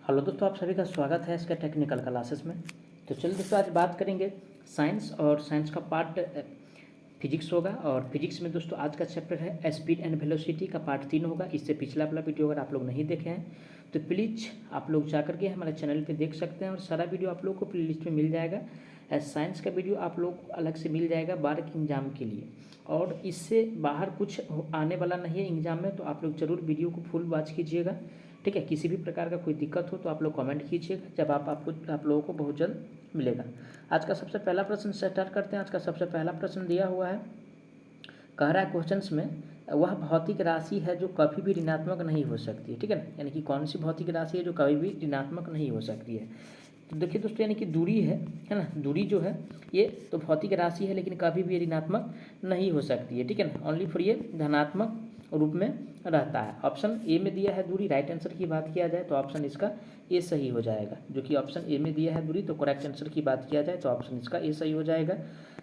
Hello दोस्तों, आप सभी का स्वागत है इसके टेक्निकल क्लासेस में। तो चलिए दोस्तों, आज बात करेंगे साइंस और साइंस का पार्ट फिजिक्स होगा। और फिजिक्स में दोस्तों आज का चैप्टर है स्पीड एंड वेलोसिटी का पार्ट 3 होगा। इससे पिछला वाला वीडियो अगर आप लोग नहीं देखे हैं तो प्लीज़ आप लोग जा करके हमारे चैनल पे देख सकते हैं, और सारा वीडियो आप लोग को प्ले लिस्ट में मिल जाएगा। साइंस का वीडियो आप लोग अलग से मिल जाएगा बार के एग्जाम के लिए, और इससे बाहर कुछ आने वाला नहीं है एग्जाम में। तो आप लोग ज़रूर वीडियो को फुल वॉच कीजिएगा, ठीक है। किसी भी प्रकार का कोई दिक्कत हो तो आप लोग कमेंट कीजिएगा, जब आप लोगों को बहुत जल्द मिलेगा। आज का सबसे पहला प्रश्न से स्टार्ट करते हैं। आज का सबसे पहला प्रश्न दिया हुआ है, कह रहा है क्वेश्चंस में, वह भौतिक राशि है जो कभी भी ऋणात्मक नहीं हो सकती है, ठीक है ना। यानी कि कौन सी भौतिक राशि है जो कभी भी ऋणात्मक नहीं हो सकती है। तो देखिए दोस्तों, यानी कि दूरी है ना। दूरी जो है ये तो भौतिक राशि है, लेकिन कभी भी ऋणात्मक नहीं हो सकती है, ठीक है ना। ओनली फॉर ये धनात्मक रूप में रहता है। ऑप्शन ए में दिया है दूरी। राइट आंसर की बात किया जाए तो ऑप्शन इसका ए सही हो जाएगा, जो कि ऑप्शन ए में दिया है दूरी। तो करेक्ट आंसर की बात किया जाए तो ऑप्शन इसका ए सही हो जाएगा।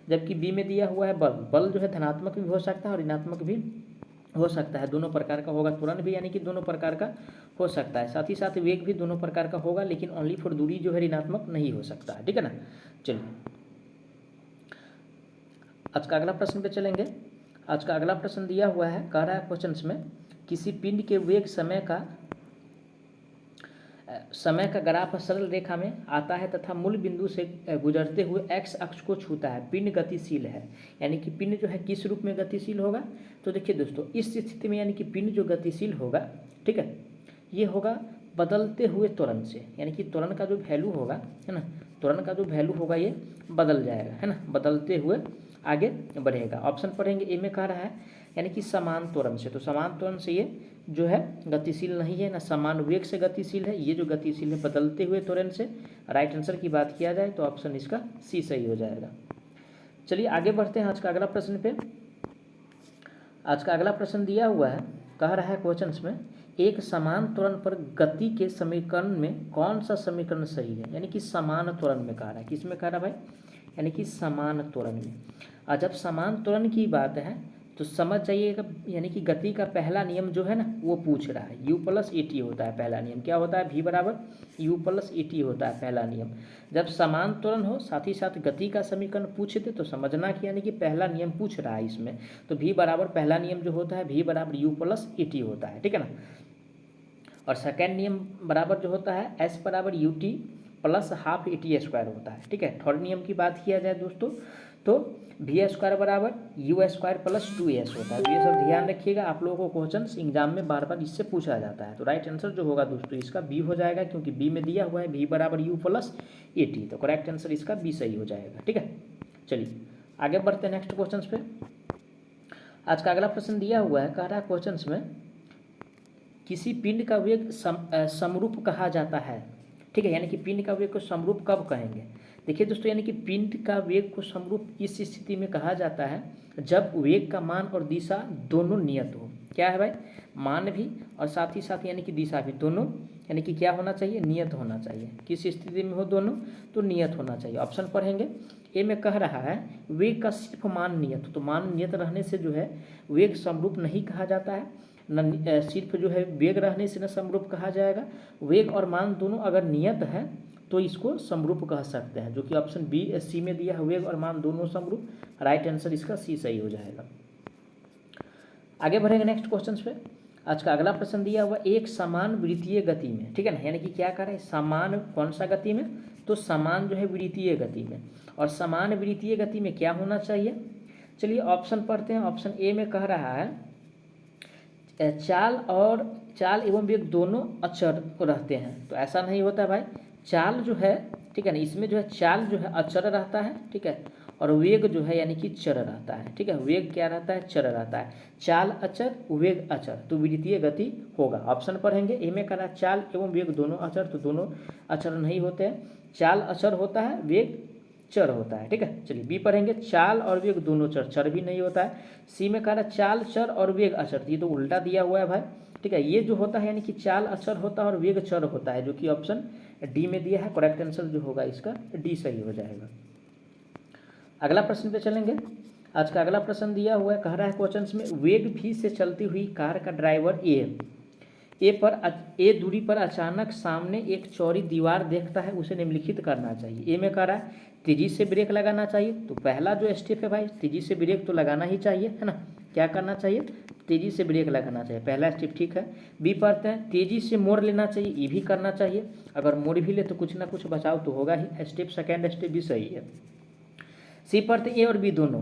जबकि बी में दिया हुआ है बल। बल जो है धनात्मक भी हो सकता है और ऋणात्मक भी हो सकता है, दोनों प्रकार का होगा। त्वरण भी यानी कि दोनों प्रकार का हो सकता है। साथ ही साथ वेग भी दोनों प्रकार का होगा, लेकिन ओनली फॉर दूरी जो है ऋणात्मक नहीं हो सकता है, ठीक है ना। चलिए आज का अगला प्रश्न पे चलेंगे। आज का अगला प्रश्न दिया हुआ है, कह रहा है क्वेश्चंस में, किसी पिंड के वेग समय का ग्राफ सरल रेखा में आता है तथा मूल बिंदु से गुजरते हुए एक्स अक्ष को छूता है। पिंड गतिशील है। यानी कि पिंड जो है किस रूप में गतिशील होगा। तो देखिए दोस्तों, इस स्थिति में यानी कि पिंड जो गतिशील होगा, ठीक है, ये होगा बदलते हुए त्वरण से। यानी कि त्वरण का जो वैल्यू होगा, है ना, त्वरण का जो वैल्यू होगा ये बदल जाएगा, है ना, बदलते हुए आगे बढ़ेगा। ऑप्शन पढ़ेंगे, ए में कह रहा है यानी कि समान त्वरण से। तो समान त्वरण से ये जो है गतिशील नहीं है ना, समान वेग से गतिशील है। ये जो गतिशील है बदलते हुए त्वरण से। राइट आंसर की बात किया जाए तो ऑप्शन इसका सी सही हो जाएगा। चलिए आगे बढ़ते हैं आज का अगला प्रश्न पे। आज का अगला प्रश्न दिया हुआ है, कह रहा है क्वेश्चंस में, एक समान त्वरण पर गति के समीकरण में कौन सा समीकरण सही है। यानी कि समान त्वरण में कह रहा है, किस में कह रहा है भाई, यानी कि समान त्वरण में। और जब समान त्वरण की बात है तो समझ जाइएगा, यानी कि गति का पहला नियम जो है ना वो पूछ रहा है। u+at होता है पहला नियम। क्या होता है, v बराबर u+at होता है पहला नियम। जब समान त्वरण हो साथ ही साथ गति का समीकरण पूछे थे तो समझना कि यानी कि पहला नियम पूछ रहा है इसमें। तो v बराबर पहला नियम जो होता है v बराबर u+at होता है, ठीक है ना। और सेकेंड नियम बराबर जो होता है s बराबर ut प्लस हाफ at² होता है, ठीक है। थर्ड नियम की बात किया जाए दोस्तों तो v² बराबर u² प्लस 2s होता है। तो ये सब ध्यान रखिएगा, आप लोगों को क्वेश्चन एग्जाम में बार बार इससे पूछा जाता है। तो राइट आंसर जो होगा दोस्तों इसका बी हो जाएगा, क्योंकि बी में दिया हुआ है v बराबर u+at। तो करेक्ट आंसर इसका बी सही हो जाएगा, ठीक है। चलिए आगे बढ़ते हैं नेक्स्ट क्वेश्चन पे। आज का अगला प्रश्न दिया हुआ है, कह रहा है क्वेश्चन में, किसी पिंड का वेग समरूप कहा जाता है, ठीक है। यानी कि पिंड का वेग को समरूप कब कहेंगे। देखिए दोस्तों, यानी कि पिंड का वेग को समरूप इस स्थिति में कहा जाता है जब वेग का मान और दिशा दोनों नियत हो। क्या है भाई, मान भी और साथ ही साथ यानी कि दिशा भी, दोनों यानी कि क्या होना चाहिए, नियत होना चाहिए। किस स्थिति में हो दोनों, तो नियत होना चाहिए। ऑप्शन पढ़ेंगे, ए में कह रहा है वेग का सिर्फ मान नियत हो। तो मान नियत रहने से जो है वेग समरूप नहीं कहा जाता है, न सिर्फ जो है वेग रहने से न समरूप कहा जाएगा। वेग और मान दोनों अगर नियत है तो इसको समरूप कह सकते हैं, जो कि ऑप्शन बी सी में दिया है, वेग और मान दोनों समरूप। राइट आंसर इसका सी सही हो जाएगा। आगे बढ़ेंगे नेक्स्ट क्वेश्चन पे। आज का अगला प्रश्न दिया हुआ, एक समान वृत्तीय गति में, ठीक है ना, यानी कि क्या कर रहे हैं, समान कौन सा गति में, तो समान जो है वृत्तीय गति में। और समान वृत्तीय गति में क्या होना चाहिए। चलिए ऑप्शन पढ़ते हैं। ऑप्शन ए में कह रहा है चाल एवं वेग दोनों अचर रहते हैं। तो ऐसा नहीं होता भाई, चाल जो है, ठीक है ना, इसमें जो है चाल जो है अचर रहता है, ठीक है, और वेग जो है यानी कि चर रहता है, ठीक है। वेग क्या रहता है, चर रहता है। चाल अचर वेग अचर, तो विद्युतीय गति होगा। ऑप्शन पढ़ेंगे, ए में कह रहा है चाल एवं वेग दोनों अचर, तो दोनों अचर नहीं होते हैं। चाल अचर होता है, वेग चर होता है, ठीक है। चलिए बी पढ़ेंगे, चाल और वेग दोनों चर, चर भी नहीं होता है। सी में कह रहा है चाल चर और वेग अचर, ये तो उल्टा दिया हुआ है भाई, ठीक है। ये जो होता है यानी कि चाल अचर होता है और वेग चर होता है, जो कि ऑप्शन डी में दिया है। करेक्ट आंसर जो होगा इसका डी सही हो जाएगा। अगला प्रश्न पे चलेंगे। आज का अगला प्रश्न दिया हुआ है, कह रहा है क्वेश्चन में, वेग भी से चलती हुई कार का ड्राइवर ए ए दूरी पर अचानक सामने एक चौड़ी दीवार देखता है, उसे निम्नलिखित करना चाहिए। ए में कह रहा है तेजी से ब्रेक लगाना चाहिए, तो पहला जो स्टेप है भाई तेजी से ब्रेक तो लगाना ही चाहिए, है ना। क्या करना चाहिए, तेजी से ब्रेक लगाना चाहिए, पहला स्टेप ठीक है। बी पढ़ते हैं तेजी से मोड़ लेना चाहिए, ये भी करना चाहिए, अगर मोड़ भी ले तो कुछ ना कुछ बचाव तो होगा ही, स्टेप सेकेंड स्टेप भी सही है। सी पढ़ते ए और बी दोनों,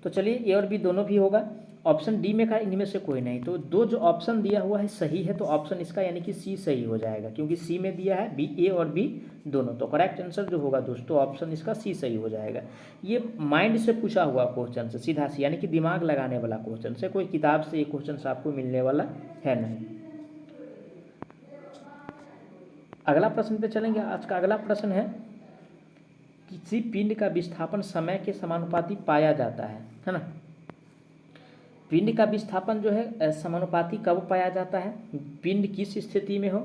तो चलिए ए और बी दोनों भी होगा। ऑप्शन डी में कहा इनमें से कोई नहीं, तो दो जो ऑप्शन दिया हुआ है सही है, तो ऑप्शन इसका यानी कि सी सही हो जाएगा, क्योंकि सी में दिया है बी, ए और बी दोनों, तो करेक्ट आंसर जो होगा दोस्तों ऑप्शन इसका सी सही हो जाएगा। ये माइंड से पूछा हुआ क्वेश्चन से, सीधा सी यानी कि दिमाग लगाने वाला क्वेश्चन से, कोई किताब से ये क्वेश्चन आपको मिलने वाला है नहीं। अगला प्रश्न पे चलेंगे। आज का अगला प्रश्न है किसी पिंड का विस्थापन समय के समानुपाती पाया जाता है ना। पिंड का विस्थापन जो है समानुपाती कब पाया जाता है, पिंड किस स्थिति में हो,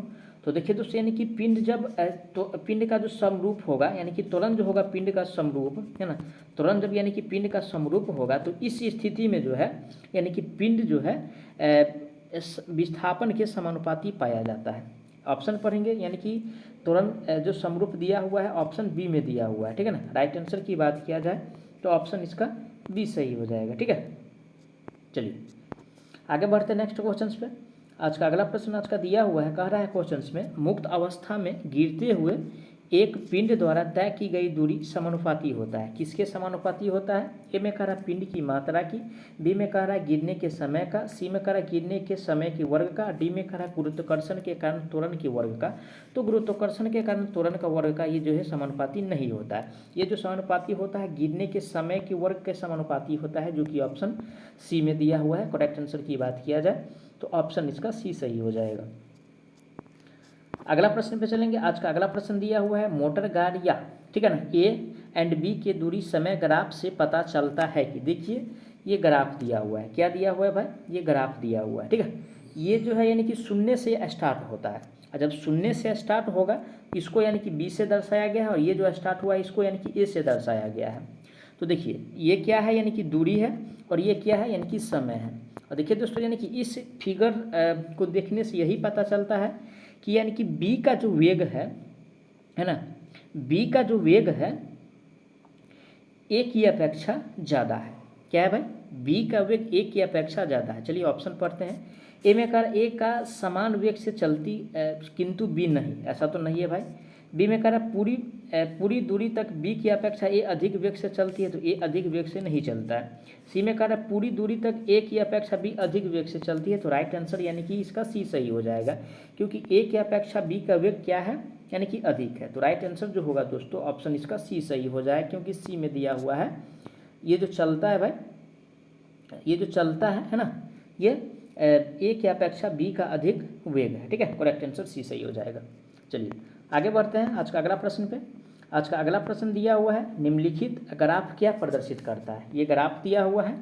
तो देखिए दोस्तों यानी कि पिंड जब तो पिंड का जो समरूप होगा यानी कि त्वरण जो होगा पिंड का समरूप, है ना, त्वरण जब यानी कि पिंड का समरूप होगा तो इस स्थिति में जो है यानी कि पिंड जो है विस्थापन के समानुपाती पाया जाता है। ऑप्शन पढ़ेंगे यानी कि त्वरण जो समरूप दिया हुआ है ऑप्शन बी में दिया हुआ है, ठीक है ना। राइट आंसर की बात किया जाए तो ऑप्शन इसका बी सही हो जाएगा, ठीक है। चलिए आगे बढ़ते हैं नेक्स्ट क्वेश्चंस पे। आज का अगला प्रश्न आज का दिया हुआ है, कह रहा है क्वेश्चंस में मुक्त अवस्था में गिरते हुए एक पिंड द्वारा तय की गई दूरी समानुपाती होता है, किसके समानुपाती होता है। ए में कह रहा है पिंड की मात्रा की, बी में कह रहा है गिरने के समय का, सी में कह रहा है गिरने के समय के वर्ग का, डी में कह रहा है गुरुत्वाकर्षण के कारण त्वरण के वर्ग का। तो गुरुत्वाकर्षण के कारण त्वरण का वर्ग का ये जो है समानुपाती नहीं होता है, ये जो समानुपाती होता है गिरने के समय के वर्ग के समानुपाती होता है, जो कि ऑप्शन सी में दिया हुआ है। करेक्ट आंसर की बात किया जाए तो ऑप्शन इसका सी सही हो जाएगा। अगला प्रश्न पे चलेंगे। आज का अगला प्रश्न दिया हुआ है मोटर गाड़ियाँ, ठीक है ना, ए एंड बी के दूरी समय ग्राफ से पता चलता है कि, देखिए ये ग्राफ दिया हुआ है, क्या दिया हुआ है भाई, ये ग्राफ दिया हुआ है, ठीक है। ये जो है यानी कि शून्य से स्टार्ट होता है, और जब शून्य से स्टार्ट होगा इसको यानी कि बी से दर्शाया गया है, और ये जो स्टार्ट हुआ है इसको यानी कि ए से दर्शाया गया है। तो देखिए ये क्या है यानी कि दूरी है, और ये क्या है यानी कि समय है। और देखिए दोस्तों यानी कि इस फिगर को देखने से यही पता चलता है कि यानी कि बी का जो वेग है ना, बी का जो वेग है ए की अपेक्षा ज़्यादा है। क्या है भाई, बी का वेग ए की अपेक्षा ज़्यादा है। चलिए ऑप्शन पढ़ते हैं। ए में कह ए का समान वेग से चलती किंतु बी नहीं, ऐसा तो नहीं है भाई। बी में कह रहा पूरी दूरी तक बी की अपेक्षा ए अधिक वेग से चलती है, तो ए अधिक वेग से नहीं चलता है। सी में कह रहा पूरी दूरी तक ए की अपेक्षा बी अधिक वेग से चलती है, तो राइट आंसर यानी कि इसका सी सही हो जाएगा, क्योंकि ए की अपेक्षा बी का वेग क्या है यानी कि अधिक है। तो राइट आंसर जो होगा दोस्तों ऑप्शन इसका सी सही हो जाएगा, क्योंकि सी में दिया हुआ है ये जो चलता है भाई, ये जो चलता है ना, ये ए की अपेक्षा बी का अधिक वेग है, ठीक है। करेक्ट आंसर सी सही हो जाएगा। चलिए आगे बढ़ते हैं आज का अगला प्रश्न पे। आज का अगला प्रश्न दिया हुआ है निम्नलिखित ग्राफ क्या प्रदर्शित करता है। ये ग्राफ दिया हुआ है,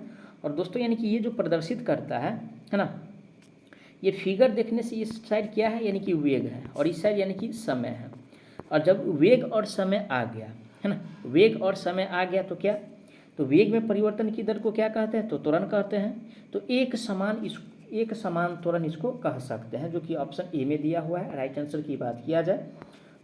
और दोस्तों यानी कि ये जो प्रदर्शित करता है ना, ये फिगर देखने से इस साइड क्या है यानी कि वेग है, और इस साइड यानी कि समय है। और जब वेग और समय आ गया है ना, वेग और समय आ गया तो क्या, तो वेग में परिवर्तन की दर को क्या कहते हैं, तो त्वरण कहते हैं। तो एक समान त्वरण इसको कह सकते हैं, जो कि ऑप्शन ए में दिया हुआ है। राइट आंसर की बात किया जाए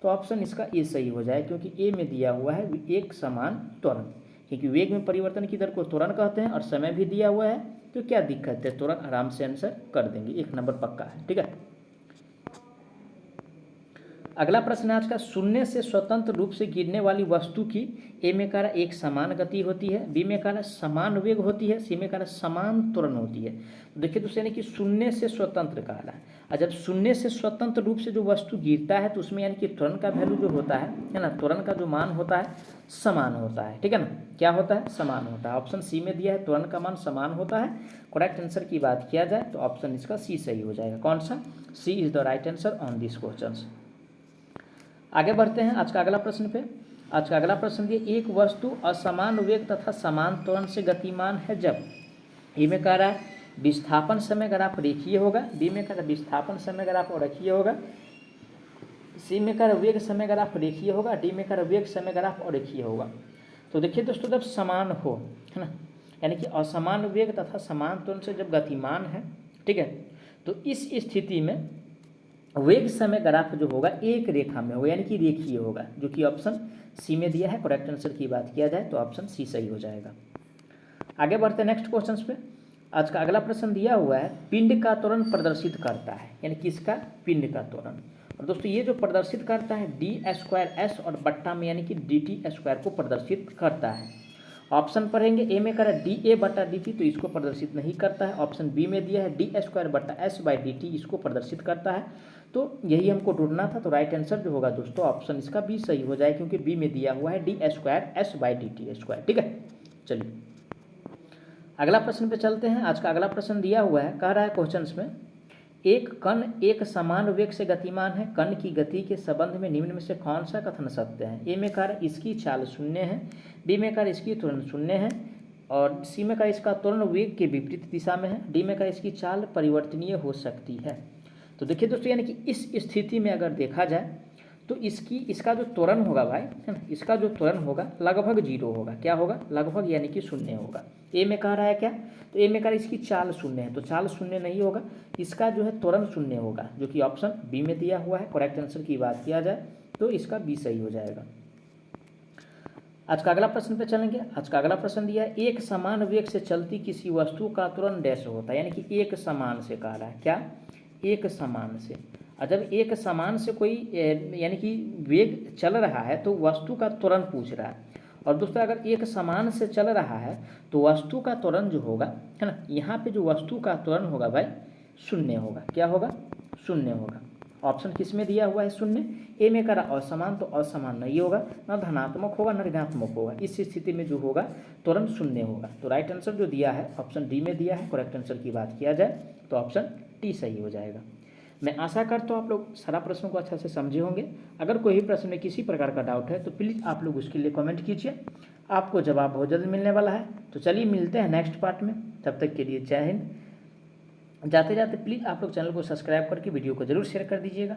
तो ऑप्शन इसका ए सही हो जाए, क्योंकि ए में दिया हुआ है एक समान त्वरण, क्योंकि वेग में परिवर्तन की दर को त्वरण कहते हैं और समय भी दिया हुआ है, तो क्या दिक्कत है, त्वरण आराम से आंसर कर देंगे, एक नंबर पक्का है, ठीक है। अगला प्रश्न आज का शून्य से स्वतंत्र रूप से गिरने वाली वस्तु की ए में कह रहा एक समान गति होती है, बी में कह रहा समान वेग होती है, सी में कह रहा समान त्वरण होती है। तो देखिए दोस्तों यानी कि शून्य से स्वतंत्र कह रहा है, और जब शून्य से स्वतंत्र रूप से जो वस्तु गिरता है तो उसमें यानी कि त्वरण का वैल्यू जो होता है ना, त्वरण का जो मान होता है समान होता है, ठीक है ना। क्या होता है, समान होता है। ऑप्शन सी में दिया है त्वरण का मान समान होता है। करेक्ट आंसर की बात किया जाए तो ऑप्शन इसका सी सही हो जाएगा। कौन सा, C is the right answer on this question. आगे बढ़ते हैं आज का अगला प्रश्न पे। आज का अगला प्रश्न दिए एक वस्तु असमान वेग तथा समान त्वरण से गतिमान है जब, ए में कह रहा है विस्थापन समय ग्राफ रेखीय होगा, बी में कह रहा है विस्थापन समय ग्राफ रेखीय होगा, सी में कह रहा वेग समय ग्राफ रेखीय होगा, डी में कह रहा वेग समय ग्राफ और रेखीय होगा। तो देखिए दोस्तों जब समान हो, है ना, यानी कि असमान वेग तथा समान त्वरण से जब गतिमान है, ठीक है, तो इस स्थिति में वेग समय ग्राफ जो होगा एक रेखा में होगा, यानी कि रेखीय होगा, जो कि ऑप्शन सी में दिया है। करेक्ट आंसर की बात किया जाए तो ऑप्शन सी सही हो जाएगा। आगे बढ़ते हैं नेक्स्ट क्वेश्चन पे। आज का अगला प्रश्न दिया हुआ है, पिंड का त्वरण प्रदर्शित करता है, यानी किसका? पिंड का त्वरण। और दोस्तों ये जो प्रदर्शित करता है d²s और बट्टा में यानी कि dt² को प्रदर्शित करता है। ऑप्शन पढ़ेंगे, ए में करा dA/dt तो इसको प्रदर्शित नहीं करता है। ऑप्शन बी में दिया है d²/s/dt इसको प्रदर्शित करता है। तो यही हमको ढूंढना था, तो राइट आंसर जो होगा दोस्तों ऑप्शन इसका बी सही हो जाए, क्योंकि बी में दिया हुआ है d²s/dt²। ठीक है, चलिए अगला प्रश्न पे चलते हैं। आज का अगला प्रश्न दिया हुआ है, कह रहा है क्वेश्चन में, एक कण एक समान वेग से गतिमान है, कण की गति के संबंध में निम्न में से कौन सा कथन सत्य है? ए में कह इसकी चाल शून्य है, बी में कह इसकी त्वरण शून्य है, और सी में कह इसका त्वरण वेग के विपरीत दिशा में है, डी में कह इसकी चाल परिवर्तनीय हो सकती है। तो देखिए दोस्तों, यानी कि इस स्थिति में अगर देखा जाए तो इसका जो त्वरण होगा भाई, है ना, इसका जो त्वरण होगा लगभग जीरो होगा। क्या होगा? लगभग, यानी कि शून्य होगा। ए में कह रहा है क्या? तो ए में कह रहा है इसकी चाल शून्य है, तो चाल शून्य नहीं होगा, इसका जो है त्वरण शून्य होगा, जो कि ऑप्शन बी में दिया हुआ है। करेक्ट आंसर की बात किया जाए तो इसका बी सही हो जाएगा। आज का अगला प्रश्न पे चलेंगे। आज का अगला प्रश्न दिया है, एक समान वेग से चलती किसी वस्तु का त्वरण डैश होता है, यानी कि एक समान से कह रहा है। क्या? एक समान से। और जब एक समान से कोई यानी कि वेग चल रहा है तो वस्तु का त्वरण पूछ रहा है। और दोस्तों अगर एक समान से चल रहा है तो वस्तु का त्वरण जो होगा, है ना, यहाँ पे जो वस्तु का त्वरण होगा भाई शून्य होगा। क्या होगा? शून्य होगा। ऑप्शन किस में दिया हुआ है? शून्य। ए में करा असमान, तो असमान नहीं होगा, न धनात्मक होगा न ऋणात्मक होगा। इस स्थिति में जो होगा त्वरण शून्य होगा। तो राइट आंसर जो दिया है ऑप्शन डी में दिया है। करेक्ट आंसर की बात किया जाए तो ऑप्शन टी सही हो जाएगा। मैं आशा करता हूँ आप लोग सारा प्रश्नों को अच्छा से समझे होंगे। अगर कोई भी प्रश्न में किसी प्रकार का डाउट है तो प्लीज़ आप लोग उसके लिए कमेंट कीजिए, आपको जवाब बहुत जल्द मिलने वाला है। तो चलिए मिलते हैं नेक्स्ट पार्ट में, तब तक के लिए जय हिंद। जाते जाते प्लीज़ आप लोग चैनल को सब्सक्राइब करके वीडियो को ज़रूर शेयर कर दीजिएगा।